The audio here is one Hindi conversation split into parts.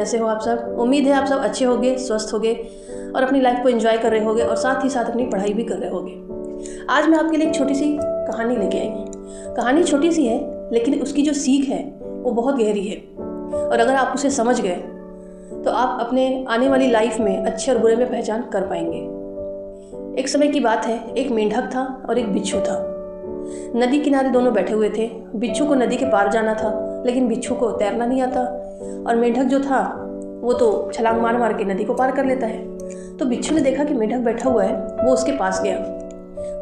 कैसे हो आप सब। उम्मीद है आप सब अच्छे होंगे, स्वस्थ होंगे और अपनी लाइफ को एंजॉय कर रहे होंगे और साथ ही साथ अपनी पढ़ाई भी कर रहे होंगे। आज मैं आपके लिए एक छोटी सी कहानी लेके आई हूँ। कहानी छोटी सी है लेकिन उसकी जो सीख है वो बहुत गहरी है और अगर आप उसे समझ गए तो आप अपने आने वाली लाइफ में अच्छे और बुरे में पहचान कर पाएंगे। एक समय की बात है, एक मेंढक था और एक बिच्छू था। नदी किनारे दोनों बैठे हुए थे। बिच्छू को नदी के पार जाना था लेकिन बिच्छू को तैरना नहीं आता और मेंढक जो था वो तो छलांग मार मार के नदी को पार कर लेता है। तो बिच्छू ने देखा कि मेंढक बैठा हुआ है, वो उसके पास गया।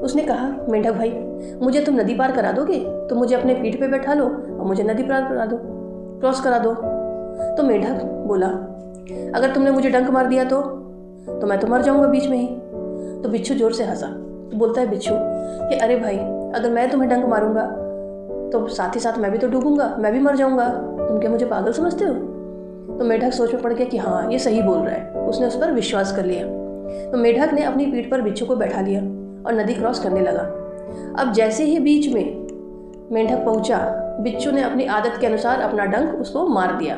उसने कहा, मेंढक भाई, मुझे तुम नदी पार करा दोगे? तो मुझे अपने पीठ पे बैठा लो और मुझे नदी पार करा दो, क्रॉस करा दो। तो मेंढक बोला, अगर तुमने मुझे डंक मार दिया तो मैं तो मर जाऊंगा बीच में ही। तो बिच्छू जोर से हंसा। तो बोलता है बिच्छू कि अरे भाई, अगर मैं तुम्हें डंक मारूंगा तो साथ ही साथ मैं भी तो डूबूंगा, मैं भी मर जाऊंगा। तुम क्या मुझे पागल समझते हो? तो मेंढक सोच में पड़ गया कि हाँ, ये सही बोल रहा है। उसने उस पर विश्वास कर लिया। तो मेंढक ने अपनी पीठ पर बिच्छू को बैठा लिया और नदी क्रॉस करने लगा। अब जैसे ही बीच में मेंढक पहुंचा, बिच्छू ने अपनी आदत के अनुसार अपना डंक उसको मार दिया।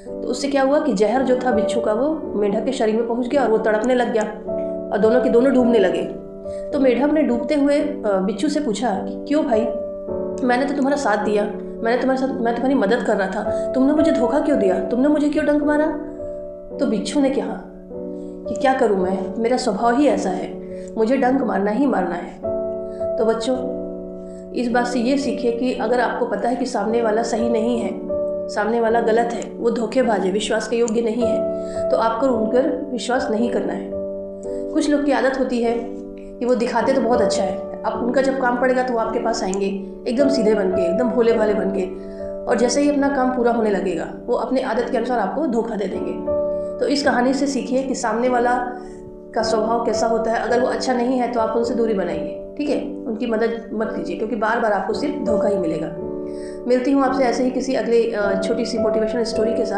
तो उससे क्या हुआ कि जहर जो था बिच्छू का वो मेंढक के शरीर में पहुंच गया और वो तड़पने लग गया और दोनों के दोनों डूबने लगे। तो मेंढक ने डूबते हुए बिच्छू से पूछा कि क्यों भाई, मैंने तो तुम्हारा साथ दिया, मैं तुम्हारी मदद कर रहा था, तुमने मुझे धोखा क्यों दिया, तुमने मुझे क्यों डंक मारा? तो बिच्छू ने कहा कि क्या करूं मैं, मेरा स्वभाव ही ऐसा है, मुझे डंक मारना ही मारना है। तो बच्चों, इस बात से ये सीखिए कि अगर आपको पता है कि सामने वाला सही नहीं है, सामने वाला गलत है, वो धोखेबाज है, विश्वास के योग्य नहीं है, तो आपको उन पर विश्वास नहीं करना है। कुछ लोग की आदत होती है कि वो दिखाते तो बहुत अच्छा है, अब उनका जब काम पड़ेगा तो वो आपके पास आएंगे एकदम सीधे बन के, एकदम भोले भाले बन के, और जैसे ही अपना काम पूरा होने लगेगा वो अपने आदत के अनुसार आपको धोखा दे देंगे। तो इस कहानी से सीखिए कि सामने वाला का स्वभाव कैसा होता है। अगर वो अच्छा नहीं है तो आप उनसे दूरी बनाइए, ठीक है? उनकी मदद मत कीजिए क्योंकि बार बार आपको सिर्फ धोखा ही मिलेगा। मिलती हूँ आपसे ऐसे ही किसी अगले छोटी सी मोटिवेशनल स्टोरी के साथ।